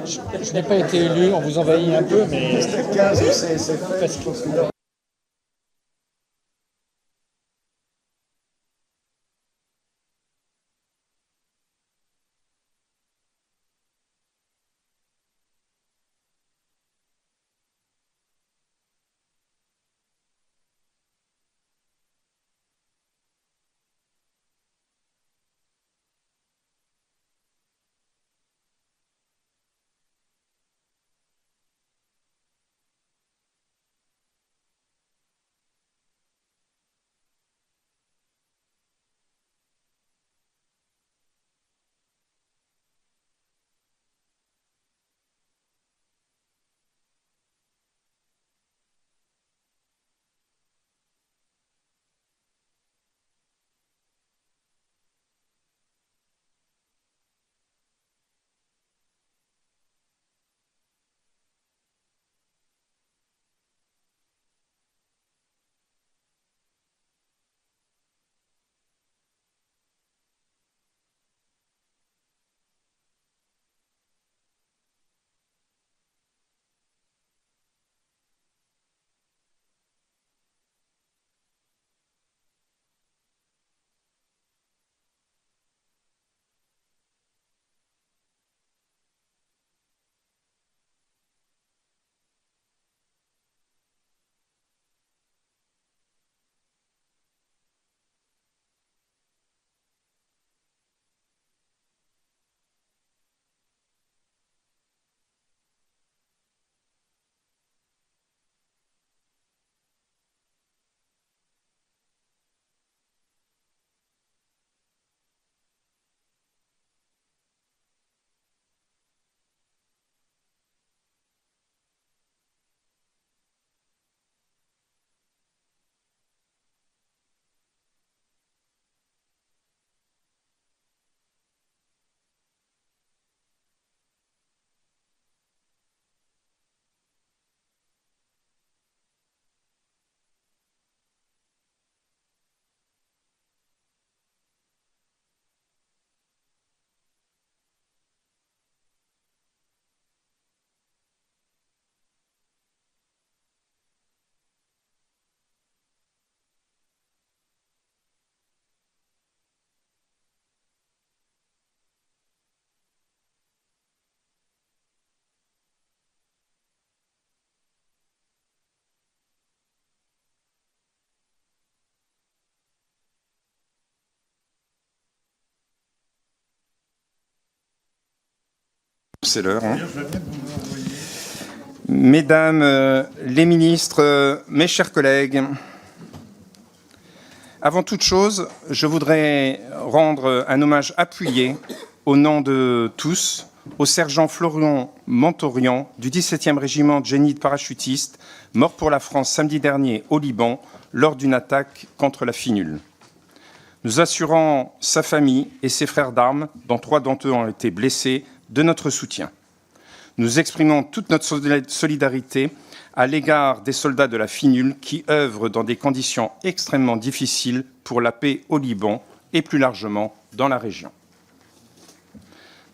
Je n'ai pas été élu, on vous envahit un peu, mais... C'était le 15, c'est fait. Parce que- C'est l'heure. Hein. Mesdames les ministres, mes chers collègues, avant toute chose, je voudrais rendre un hommage appuyé au nom de tous au sergent Florian Montorian du 17e régiment de génie de parachutistes, mort pour la France samedi dernier au Liban lors d'une attaque contre la FINUL. Nous assurons sa famille et ses frères d'armes, dont 3 d'entre eux ont été blessés, de notre soutien. Nous exprimons toute notre solidarité à l'égard des soldats de la FINUL qui œuvrent dans des conditions extrêmement difficiles pour la paix au Liban et plus largement dans la région.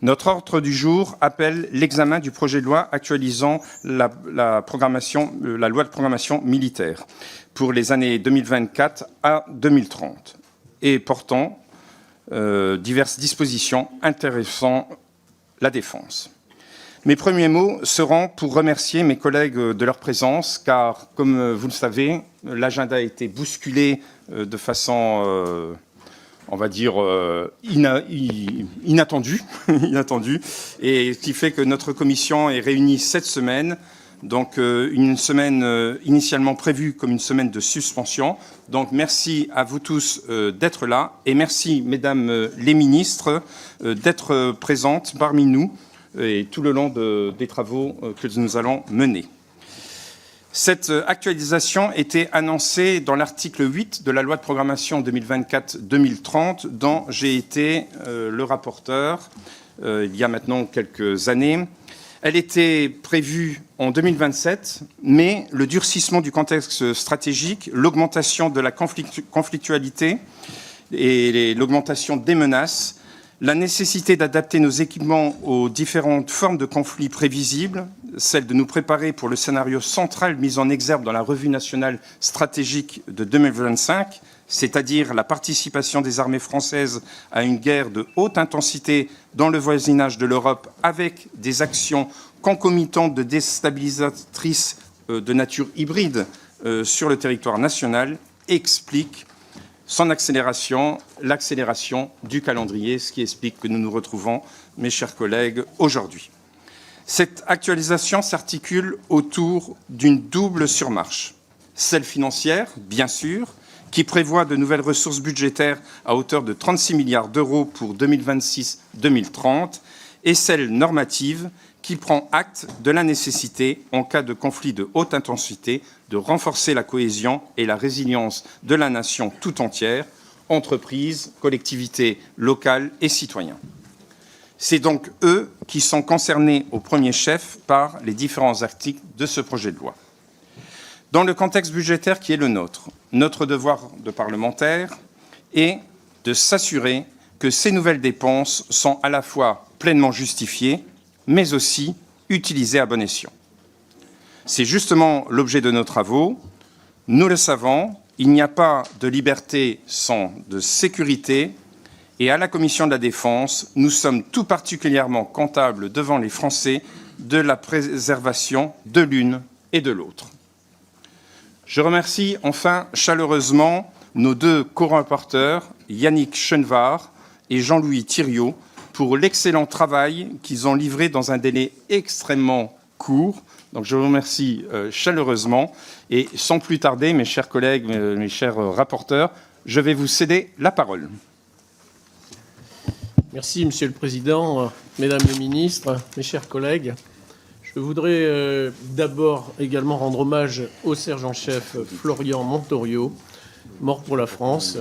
Notre ordre du jour appelle l'examen du projet de loi actualisant la loi de programmation militaire pour les années 2024 à 2030 et portant diverses dispositions intéressant la défense. Mes premiers mots seront pour remercier mes collègues de leur présence, car, comme vous le savez, l'agenda a été bousculé de façon, on va dire, inattendue, et ce qui fait que notre commission est réunie cette semaine, donc une semaine initialement prévue comme une semaine de suspension. Donc merci à vous tous d'être là, et merci, mesdames les ministres, d'être présentes parmi nous, et tout le long des travaux que nous allons mener. Cette actualisation était annoncée dans l'article 8 de la loi de programmation 2024-2030, dont j'ai été le rapporteur il y a maintenant quelques années. Elle était prévue en 2027, mais le durcissement du contexte stratégique, l'augmentation de la conflictualité et l'augmentation des menaces La nécessité d'adapter nos équipements aux différentes formes de conflits prévisibles, celle de nous préparer pour le scénario central mis en exergue dans la revue nationale stratégique de 2025, c'est-à-dire la participation des armées françaises à une guerre de haute intensité dans le voisinage de l'Europe avec des actions concomitantes de déstabilisatrices de nature hybride sur le territoire national, explique son accélération, l'accélération du calendrier, ce qui explique que nous nous retrouvons, mes chers collègues, aujourd'hui. Cette actualisation s'articule autour d'une double surmarche. Celle financière, bien sûr, qui prévoit de nouvelles ressources budgétaires à hauteur de 36 milliards d'euros pour 2026-2030, et celle normative, qui prend acte de la nécessité, en cas de conflit de haute intensité, de renforcer la cohésion et la résilience de la nation tout entière, entreprises, collectivités locales et citoyens. C'est donc eux qui sont concernés au premier chef par les différents articles de ce projet de loi. Dans le contexte budgétaire qui est le nôtre, notre devoir de parlementaire est de s'assurer que ces nouvelles dépenses sont à la fois pleinement justifiées, mais aussi utilisées à bon escient. C'est justement l'objet de nos travaux. Nous le savons, il n'y a pas de liberté sans de sécurité, et à la Commission de la Défense, nous sommes tout particulièrement comptables devant les Français de la préservation de l'une et de l'autre. Je remercie enfin chaleureusement nos deux co-rapporteurs, Yannick Chenevard et Jean-Louis Thiriot, pour l'excellent travail qu'ils ont livré dans un délai extrêmement court. Donc je vous remercie chaleureusement. Et sans plus tarder, mes chers collègues, mes chers rapporteurs, je vais vous céder la parole. Merci, Monsieur le Président, Mesdames les ministres, mes chers collègues. Je voudrais d'abord également rendre hommage au sergent-chef Florian Montorio, mort pour la France.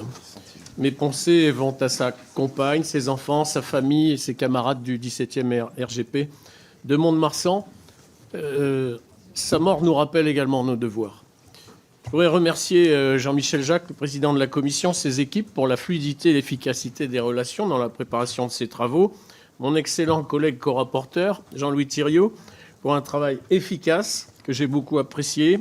Mes pensées vont à sa compagne, ses enfants, sa famille et ses camarades du 17e RGP de Mont-de-Marsan. Sa mort nous rappelle également nos devoirs. Je voudrais remercier Jean-Michel Jacques, le président de la Commission, ses équipes pour la fluidité et l'efficacité des relations dans la préparation de ces travaux. Mon excellent collègue co-rapporteur, Jean-Louis Thiriot, pour un travail efficace que j'ai beaucoup apprécié.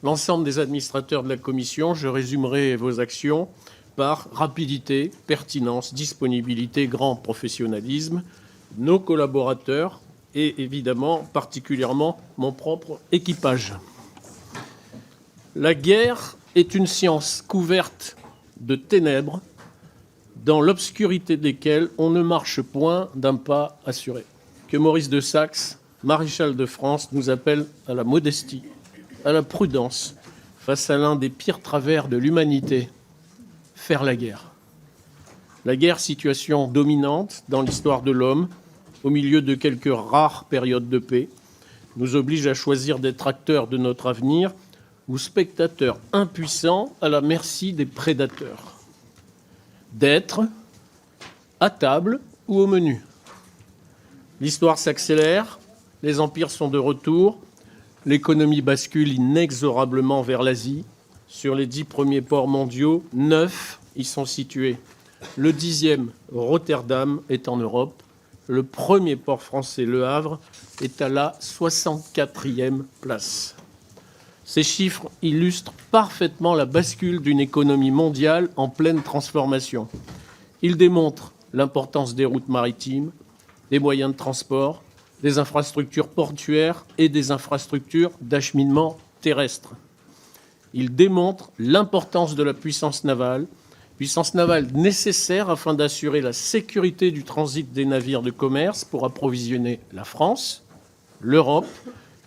L'ensemble des administrateurs de la Commission, je résumerai vos actions par rapidité, pertinence, disponibilité, grand professionnalisme, nos collaborateurs et évidemment, particulièrement, mon propre équipage. La guerre est une science couverte de ténèbres, dans l'obscurité desquelles on ne marche point d'un pas assuré. Que Maurice de Saxe, maréchal de France, nous appelle à la modestie, à la prudence, face à l'un des pires travers de l'humanité, faire la guerre. La guerre, situation dominante dans l'histoire de l'homme, au milieu de quelques rares périodes de paix, nous oblige à choisir d'être acteurs de notre avenir ou spectateurs impuissants à la merci des prédateurs. D'être à table ou au menu. L'histoire s'accélère, les empires sont de retour, l'économie bascule inexorablement vers l'Asie. Sur les 10 premiers ports mondiaux, 9 y sont situés. Le 10e, Rotterdam, est en Europe. Le premier port français, Le Havre, est à la 64e place. Ces chiffres illustrent parfaitement la bascule d'une économie mondiale en pleine transformation. Ils démontrent l'importance des routes maritimes, des moyens de transport, des infrastructures portuaires et des infrastructures d'acheminement terrestre. Ils démontrent l'importance de la puissance navale nécessaire afin d'assurer la sécurité du transit des navires de commerce pour approvisionner la France, l'Europe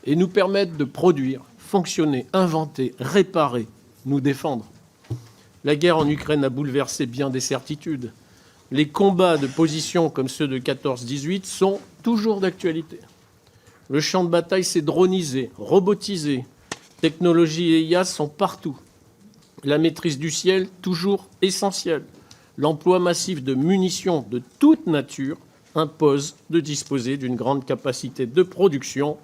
et nous permettre de produire, fonctionner, inventer, réparer, nous défendre. La guerre en Ukraine a bouleversé bien des certitudes. Les combats de position comme ceux de 14-18 sont toujours d'actualité. Le champ de bataille s'est dronisé, robotisé. Technologie et IA sont partout. La maîtrise du ciel, toujours essentielle. L'emploi massif de munitions de toute nature impose de disposer d'une grande capacité de production